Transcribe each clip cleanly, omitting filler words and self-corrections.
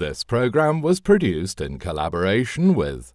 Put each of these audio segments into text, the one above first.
This program was produced in collaboration with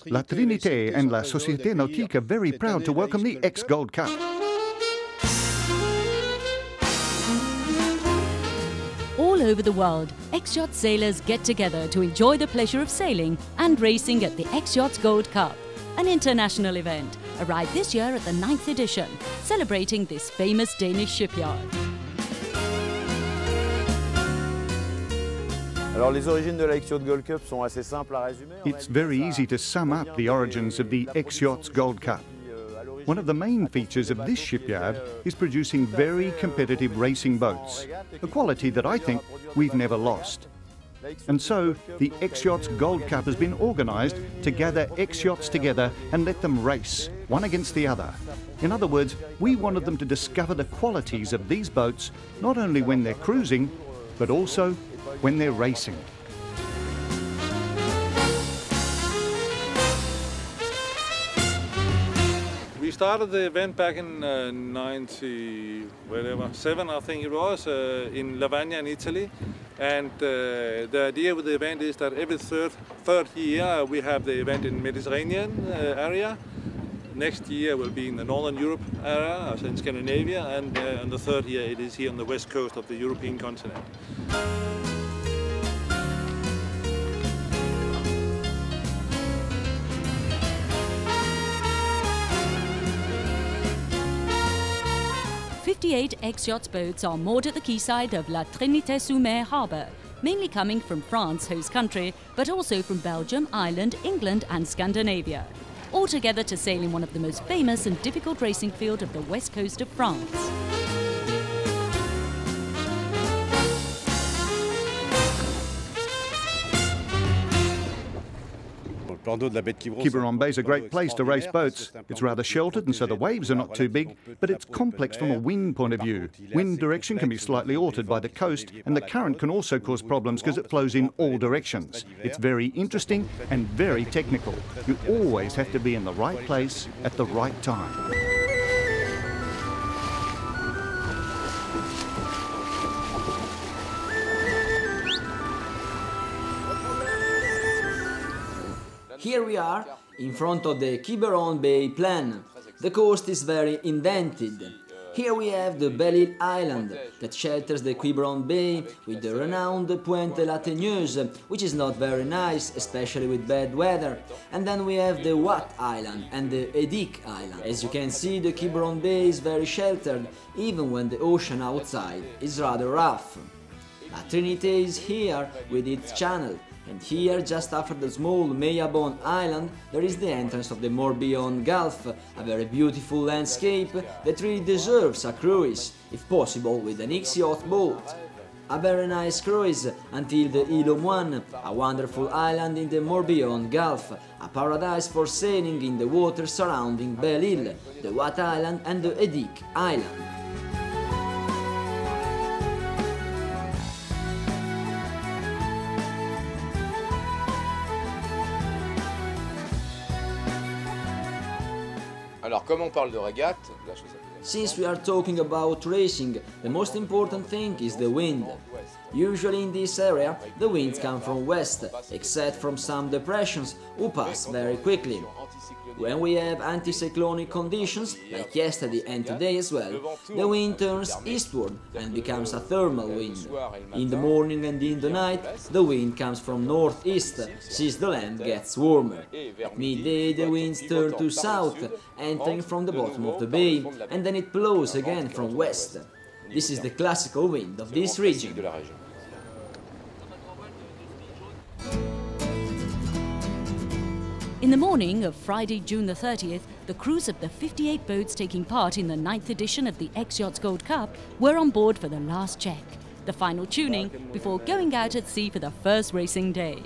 La Trinité and la Société Nautique are very proud to welcome the X Gold Cup. All over the world, X-Yacht sailors get together to enjoy the pleasure of sailing and racing at the X-Yachts Gold Cup, an international event, arrived this year at the 9th edition, celebrating this famous Danish shipyard. It's very easy to sum up the origins of the X-Yachts Gold Cup. One of the main features of this shipyard is producing very competitive racing boats, a quality that I think we've never lost. And so, the X-Yachts Gold Cup has been organised to gather X-Yachts together and let them race, one against the other. In other words, we wanted them to discover the qualities of these boats, not only when they're cruising, but also when they're racing. We started the event back in 97, I think it was, in Lavagna in Italy. And the idea with the event is that every third year we have the event in Mediterranean area. Next year will be in the Northern Europe area, also in Scandinavia, and on the third year it is here on the west coast of the European continent. "58 X-Yachts boats are moored at the quayside of La Trinité-sous-Mer harbour, mainly coming from France, host country, but also from Belgium, Ireland, England and Scandinavia, all together to sail in one of the most famous and difficult racing field of the west coast of France." Quiberon Bay is a great place to race boats. It's rather sheltered and so the waves are not too big, but it's complex from a wind point of view. Wind direction can be slightly altered by the coast, and the current can also cause problems because it flows in all directions. It's very interesting and very technical. You always have to be in the right place at the right time. Here we are, in front of the Quiberon Bay plan. The coast is very indented. Here we have the Belle-Île Island, that shelters the Quiberon Bay, with the renowned Pointe La Teigneuse, which is not very nice, especially with bad weather. And then we have the Watt Island and the Edic Island. As you can see, the Quiberon Bay is very sheltered, even when the ocean outside is rather rough. La Trinité is here with its channel. And here, just after the small Meillabon Island, there is the entrance of the Morbihan Gulf, a very beautiful landscape that really deserves a cruise, if possible with an X-Yacht boat. A very nice cruise until the Île aux Moines, a wonderful island in the Morbihan Gulf, a paradise for sailing in the water surrounding Belle-Île, the Watt Island and the Edic Island. Alors, comme on parle de régate, la chose Since we are talking about racing, the most important thing is the wind. Usually in this area, the winds come from west, except from some depressions, who pass very quickly. When we have anticyclonic conditions, like yesterday and today as well, the wind turns eastward and becomes a thermal wind. In the morning and in the night, the wind comes from northeast, since the land gets warmer. At midday, the winds turn to south, entering from the bottom of the bay, and then it blows again from west. This is the classical wind of this region. In the morning of Friday, June the 30th, the crews of the 58 boats taking part in the 9th edition of the X-Yachts Gold Cup were on board for the last check, the final tuning, before going out at sea for the first racing day.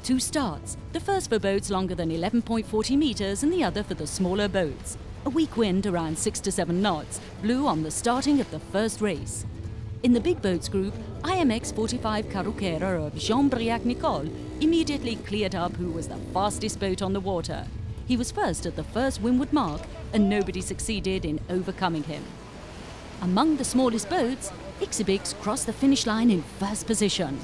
Two starts, the first for boats longer than 11.40 meters and the other for the smaller boats. A weak wind around 6 to 7 knots blew on the starting of the first race. In the big boats group, IMX 45 Carruquera of Jean-Briac Nicole immediately cleared up who was the fastest boat on the water. He was first at the first windward mark and nobody succeeded in overcoming him. Among the smallest boats, X-Yachts crossed the finish line in first position.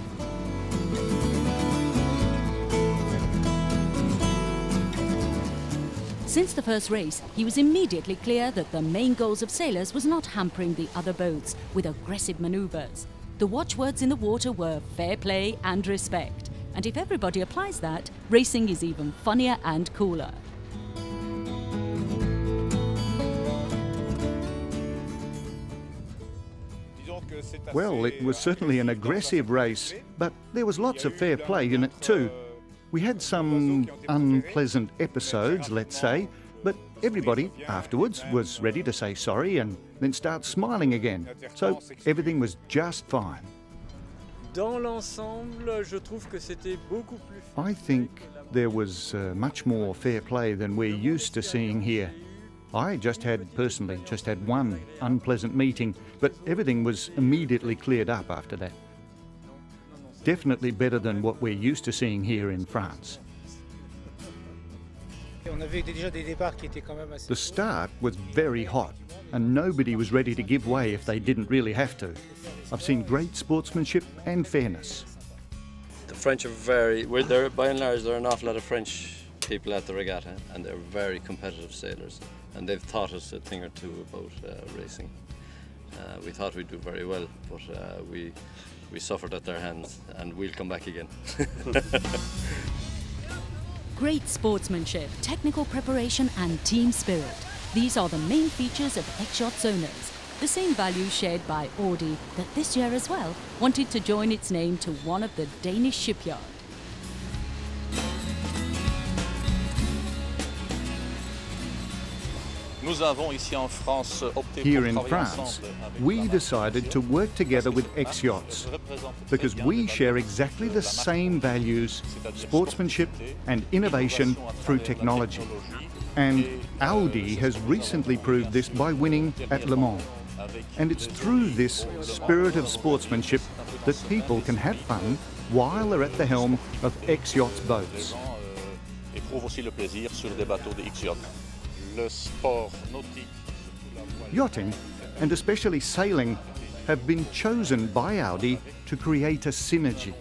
Since the first race, he was immediately clear that the main goals of sailors was not hampering the other boats with aggressive maneuvers. The watchwords in the water were fair play and respect. And if everybody applies that, racing is even funnier and cooler. Well, it was certainly an aggressive race, but there was lots of fair play in it too. We had some unpleasant episodes, let's say, but everybody afterwards was ready to say sorry and then start smiling again. So everything was just fine. I think there was much more fair play than we're used to seeing here. I personally just had one unpleasant meeting, but everything was immediately cleared up after that. Definitely better than what we're used to seeing here in France. The start was very hot and nobody was ready to give way if they didn't really have to. I've seen great sportsmanship and fairness. The French are by and large, there are an awful lot of French people at the regatta and they're very competitive sailors and they've taught us a thing or two about racing. We thought we'd do very well, but we suffered at their hands and we'll come back again. Great sportsmanship, technical preparation and team spirit. These are the main features of X-Yachts owners. The same values shared by Audi that this year as well wanted to join its name to one of the Danish shipyards. Here in France, we decided to work together with X-Yachts because we share exactly the same values, sportsmanship and innovation through technology. And Audi has recently proved this by winning at Le Mans. And it's through this spirit of sportsmanship that people can have fun while they're at the helm of X-Yachts boats. Yachting, and especially sailing, have been chosen by Audi to create a synergy.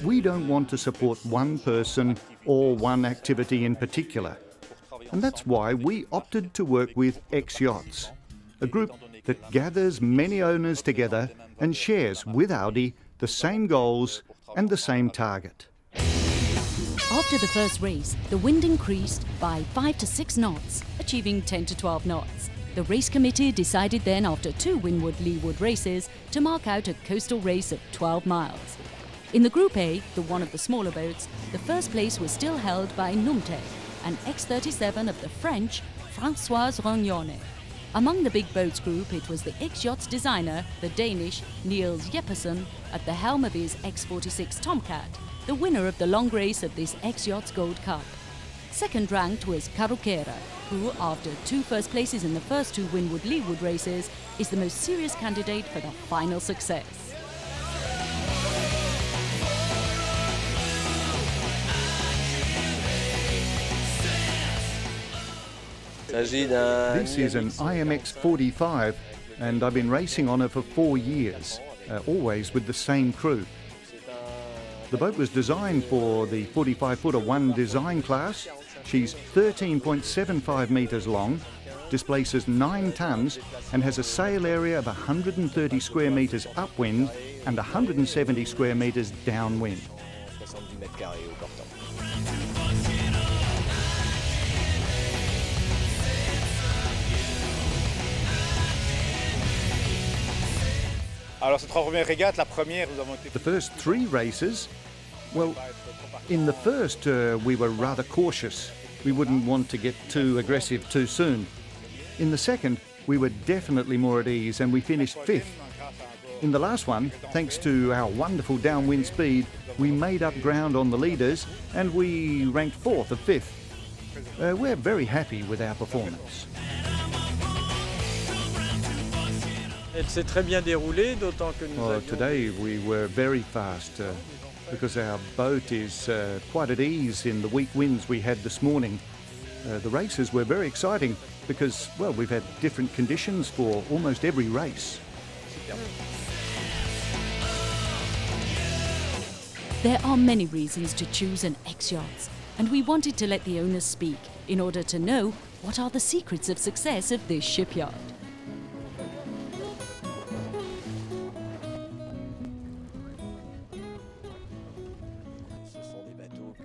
We don't want to support one person or one activity in particular. And that's why we opted to work with X-Yachts, a group that gathers many owners together and shares with Audi the same goals and the same target. After the first race, the wind increased by 5 to 6 knots, achieving 10 to 12 knots. The race committee decided then, after 2 windward-leeward races, to mark out a coastal race of 12 miles. In the Group A, the one of the smaller boats, the first place was still held by Numtec, an X-37 of the French François Rognone. Among the big boats group, it was the X-Yachts designer, the Danish Niels Jeppesen, at the helm of his X-46 Tomcat, the winner of the long race of this X-Yachts Gold Cup. Second ranked was Carruquera, who, after 2 first places in the first 2 windward-leeward races, is the most serious candidate for the final success. This is an IMX 45 and I've been racing on her for 4 years, always with the same crew. The boat was designed for the 45-footer 1 design class. She's 13.75 metres long, displaces 9 tonnes and has a sail area of 130 square metres upwind and 170 square metres downwind. The first 3 races, well, in the first we were rather cautious. We wouldn't want to get too aggressive too soon. In the second, we were definitely more at ease and we finished 5th. In the last one, thanks to our wonderful downwind speed, we made up ground on the leaders and we ranked 4th of 5th. We're very happy with our performance. Well, today we were very fast because our boat is quite at ease in the weak winds we had this morning. The races were very exciting because, well, we've had different conditions for almost every race. There are many reasons to choose an X-Yachts, and we wanted to let the owners speak in order to know what are the secrets of success of this shipyard.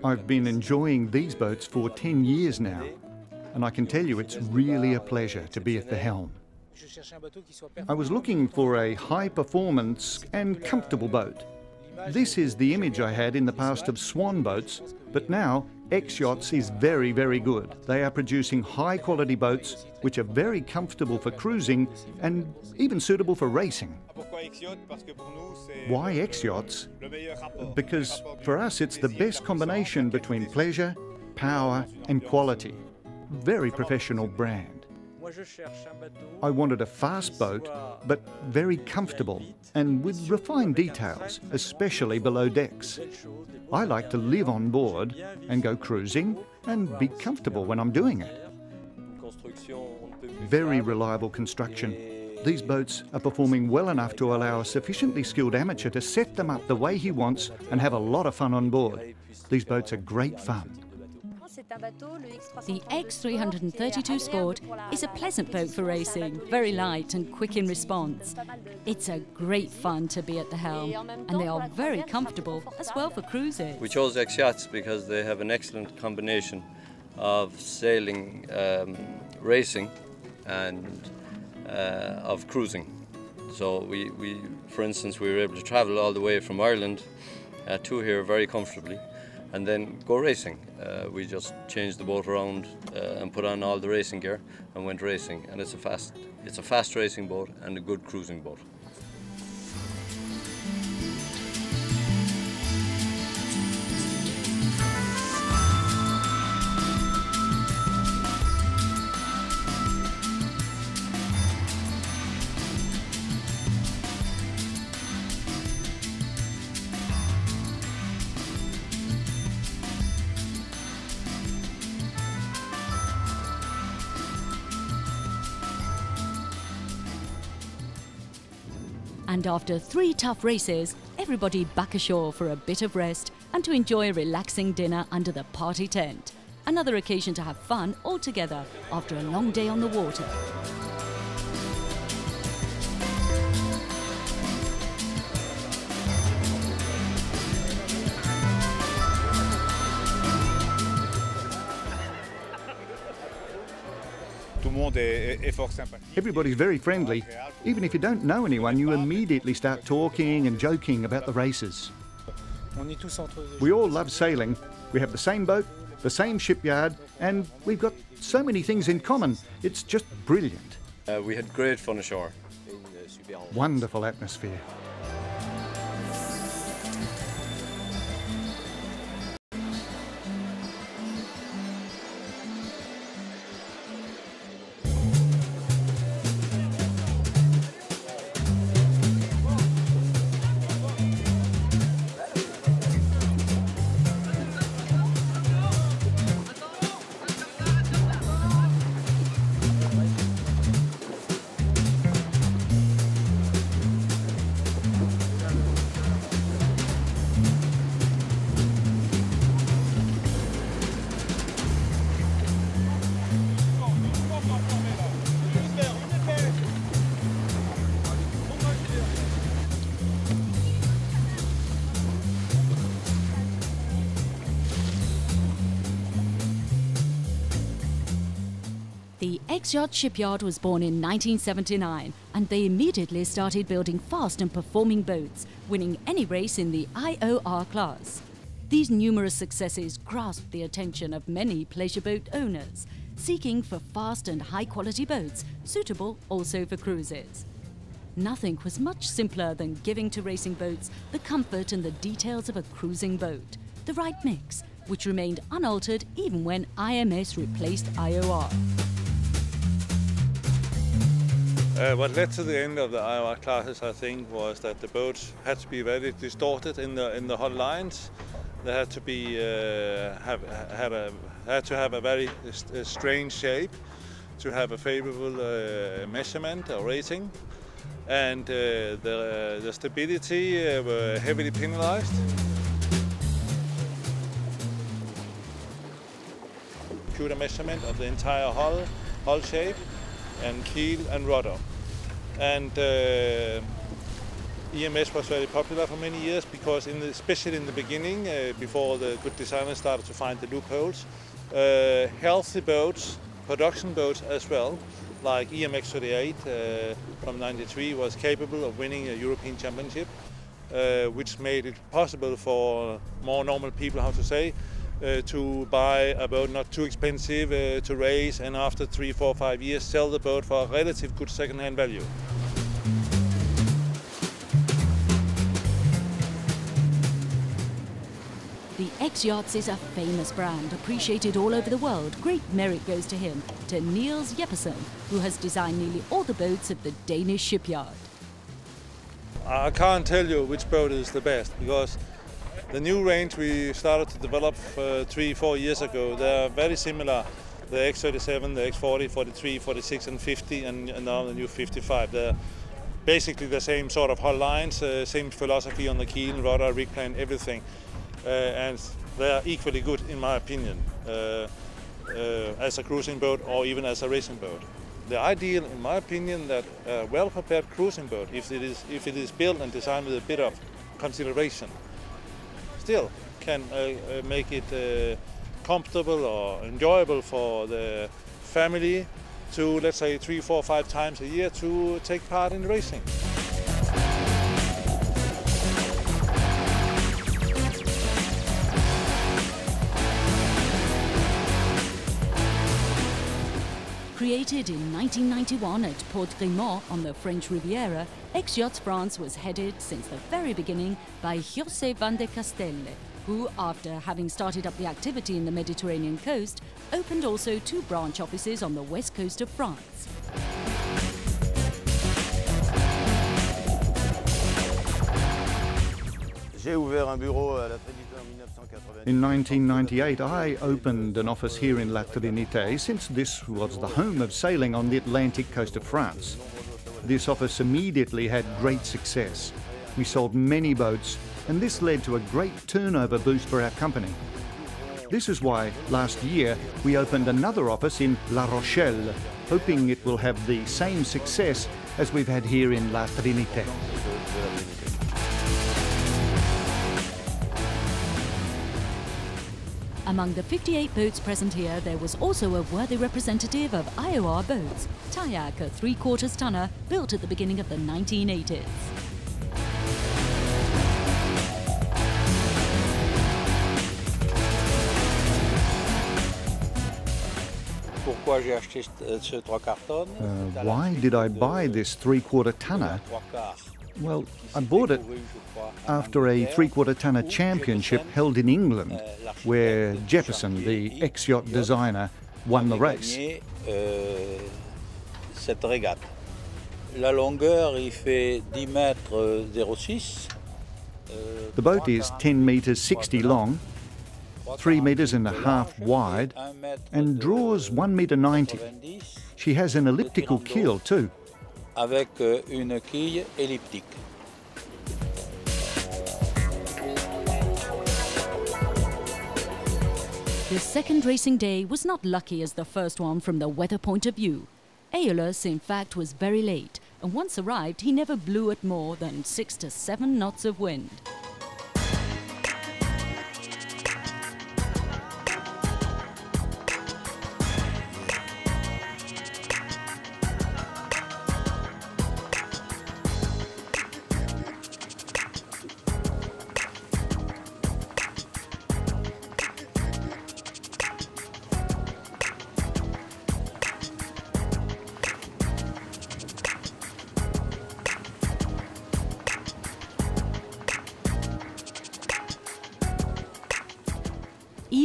I've been enjoying these boats for 10 years now, and I can tell you it's really a pleasure to be at the helm. I was looking for a high-performance and comfortable boat. This is the image I had in the past of swan boats, but now X-Yachts is very, very good. They are producing high-quality boats which are very comfortable for cruising and even suitable for racing. Why X-Yachts? Because for us it's the best combination between pleasure, power and quality. Very professional brand. I wanted a fast boat, but very comfortable and with refined details, especially below decks. I like to live on board and go cruising and be comfortable when I'm doing it. Very reliable construction. These boats are performing well enough to allow a sufficiently skilled amateur to set them up the way he wants and have a lot of fun on board. These boats are great fun. The X332 Sport is a pleasant boat for racing, very light and quick in response. It's a great fun to be at the helm, and they are very comfortable as well for cruising. We chose X-Yachts because they have an excellent combination of sailing, racing and of cruising. So we, for instance, we were able to travel all the way from Ireland to here very comfortably and then go racing. We just changed the boat around and put on all the racing gear and went racing, and it's a fast racing boat and a good cruising boat. And after 3 tough races, everybody back ashore for a bit of rest and to enjoy a relaxing dinner under the party tent. Another occasion to have fun all together after a long day on the water. Everybody's very friendly. Even if you don't know anyone, you immediately start talking and joking about the races. We all love sailing. We have the same boat, the same shipyard, and we've got so many things in common. It's just brilliant. We had great fun ashore. Wonderful atmosphere. X-Yachts Shipyard was born in 1979, and they immediately started building fast and performing boats, winning any race in the IOR class. These numerous successes grasped the attention of many pleasure boat owners, seeking for fast and high-quality boats, suitable also for cruises. Nothing was much simpler than giving to racing boats the comfort and the details of a cruising boat, the right mix, which remained unaltered even when IMS replaced IOR. What led to the end of the IOR classes, I think, was that the boats had to be very distorted in the hull lines. They had to be had to have a very strange shape to have a favorable measurement or rating, and the stability were heavily penalized. Computer measurement of the entire hull shape, and keel and rudder. And EMS was very popular for many years because, especially in the beginning, before the good designers started to find the loopholes, healthy boats, production boats as well, like EMX38 from '93 was capable of winning a European championship, which made it possible for more normal people, to buy a boat not too expensive to race, and after 3, 4, 5 years sell the boat for a relative good second-hand value. The X-Yachts is a famous brand, appreciated all over the world. Great merit goes to him, to Niels Jeppesen, who has designed nearly all the boats at the Danish shipyard. I can't tell you which boat is the best, because the new range we started to develop 3, 4 years ago, they are very similar. The X37, the X40, 43, 46 and 50, and now the new 55. They're basically the same sort of hull lines, same philosophy on the keel, rudder, rig plan, everything. And they are equally good, in my opinion, as a cruising boat or even as a racing boat. The ideal, in my opinion, that a well-prepared cruising boat, if it is built and designed with a bit of consideration, still can make it comfortable or enjoyable for the family to, let's say, 3, 4, 5 times a year to take part in racing. Created in 1991 at Port Grimont on the French Riviera, X-Yachts France was headed since the very beginning by José van de Castelle, who, after having started up the activity in the Mediterranean coast, opened also 2 branch offices on the west coast of France. In 1998, I opened an office here in La Trinité, since this was the home of sailing on the Atlantic coast of France. This office immediately had great success. We sold many boats, and this led to a great turnover boost for our company. This is why last year we opened another office in La Rochelle, hoping it will have the same success as we've had here in La Trinité. Among the 58 boats present here, there was also a worthy representative of IOR boats, Tayak, a 3/4 tonner built at the beginning of the 1980s. Why did I buy this 3/4 tonner? Well, I bought it after a 3/4 tonner championship held in England, where Jeppesen, the X-Yacht designer, won the race. The boat is 10 meters 60 long, 3 meters and a half wide, and draws 1 meter 90. She has an elliptical keel too. Avec une quille elliptique. The second racing day was not lucky as the first one from the weather point of view. Aeolus, in fact, was very late, and once arrived, he never blew at more than 6 to 7 knots of wind.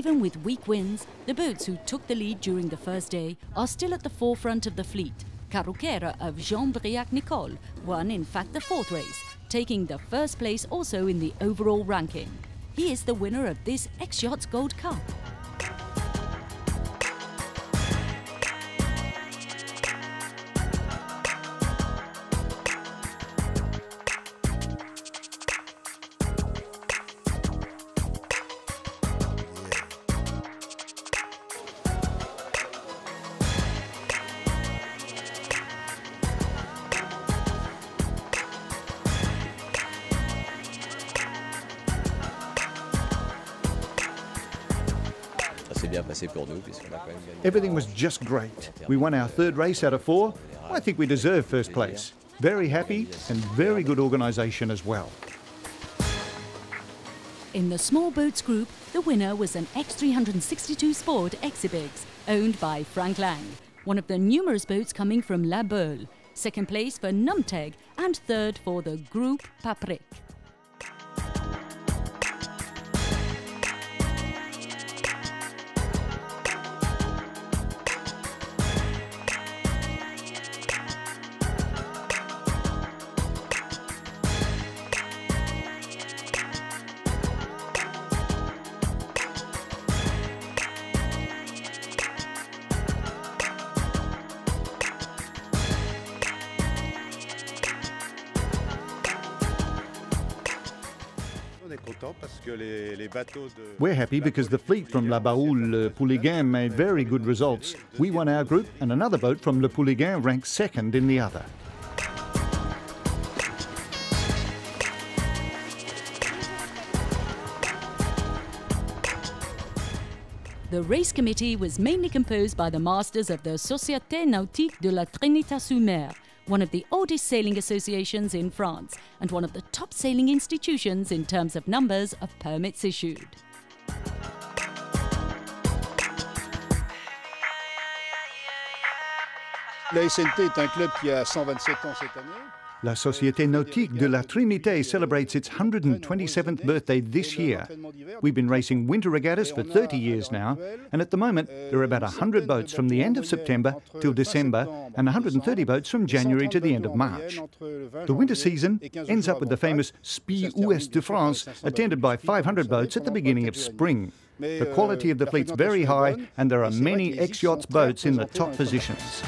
even with weak winds, the boats who took the lead during the first day are still at the forefront of the fleet. Carruquera of Jean-Briac-Nicole won in fact the fourth race, taking the first place also in the overall ranking. He is the winner of this X-Yachts Gold Cup. Everything was just great. We won our third race out of 4. I think we deserve first place. Very happy and very good organisation as well. In the small boats group, the winner was an X362 Sport Exhibix, owned by Frank Lang, one of the numerous boats coming from La Beule. Second place for Numteg and third for the Group Paprec. We're happy because the fleet from La Baoule Le Pouliguen made very good results. We won our group and another boat from Le Pouliguen ranked second in the other. The race committee was mainly composed by the masters of the Société Nautique de la Trinité-sous-Mer, one of the oldest sailing associations in France and one of the top sailing institutions in terms of numbers of permits issued. La SNT est un club qui a 127 ans cette année. La Société Nautique de la Trinité celebrates its 127th birthday this year. We've been racing winter regattas for 30 years now, and at the moment there are about 100 boats from the end of September till December and 130 boats from January to the end of March. The winter season ends up with the famous Spi Ouest de France, attended by 500 boats at the beginning of spring. The quality of the fleet's very high, and there are many X-Yachts boats in the top positions.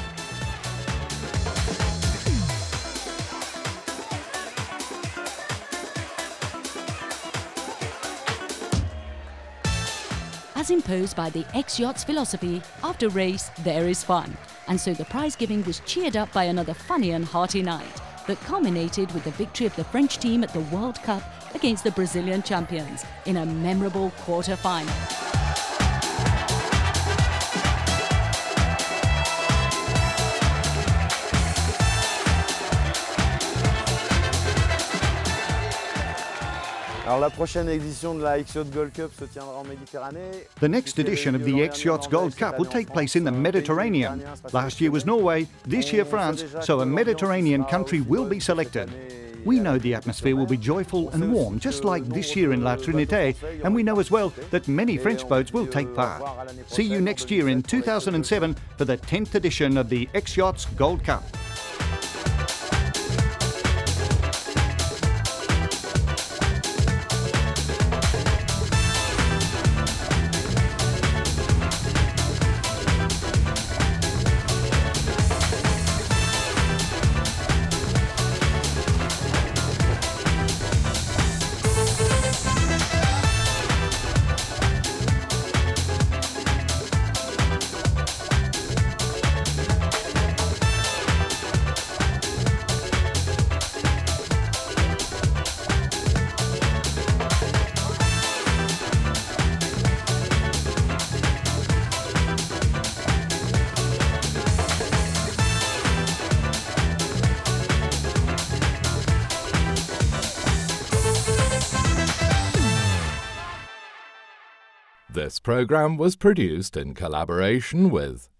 As imposed by the X-Yachts philosophy, after race there is fun. And so the prize giving was cheered up by another funny and hearty night that culminated with the victory of the French team at the World Cup against the Brazilian champions in a memorable quarter-final. The next edition of the X-Yachts Gold Cup will take place in the Mediterranean. Last year was Norway, this year France, so a Mediterranean country will be selected. We know the atmosphere will be joyful and warm, just like this year in La Trinité, and we know as well that many French boats will take part. See you next year in 2007 for the 10th edition of the X-Yachts Gold Cup. This program was produced in collaboration with